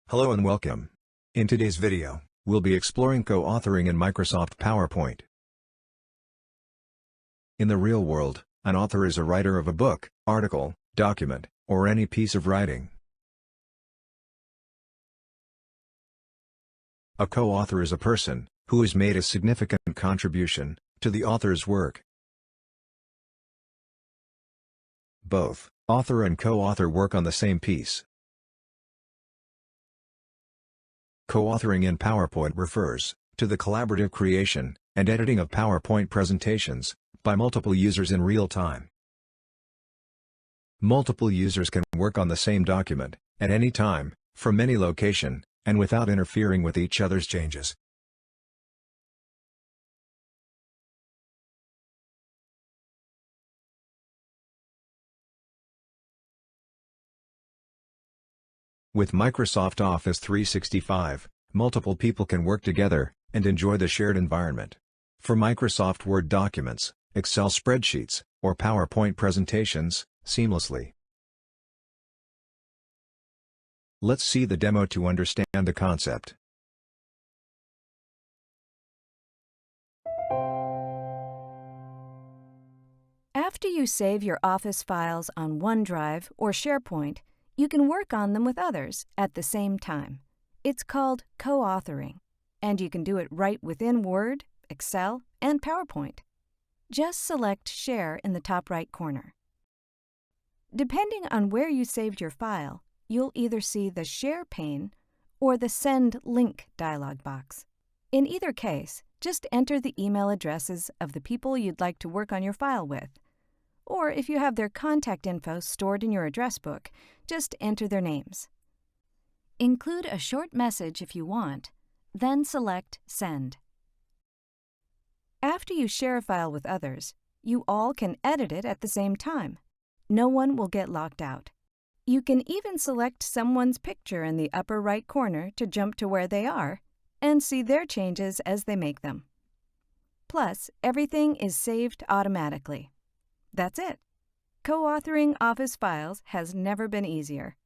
Hello and welcome. In today's video, we'll be exploring co-authoring in Microsoft PowerPoint. In the real world, an author is a writer of a book, article, document, or any piece of writing. A co-author is a person who has made a significant contribution to the author's work. Both author and co-author work on the same piece. Co-authoring in PowerPoint refers to the collaborative creation and editing of PowerPoint presentations by multiple users in real time. Multiple users can work on the same document at any time, from any location, and without interfering with each other's changes. With Microsoft Office 365, multiple people can work together and enjoy the shared environment. For Microsoft Word documents, Excel spreadsheets, or PowerPoint presentations, seamlessly. Let's see the demo to understand the concept. After you save your Office files on OneDrive or SharePoint, you can work on them with others at the same time. It's called co-authoring, and you can do it right within Word, Excel, and PowerPoint. Just select Share in the top right corner. Depending on where you saved your file, you'll either see the Share pane or the Send Link dialog box. In either case, just enter the email addresses of the people you'd like to work on your file with. Or if you have their contact info stored in your address book, just enter their names. Include a short message if you want, then select Send. After you share a file with others, you all can edit it at the same time. No one will get locked out. You can even select someone's picture in the upper right corner to jump to where they are and see their changes as they make them. Plus, everything is saved automatically. That's it. Co-authoring Office files has never been easier.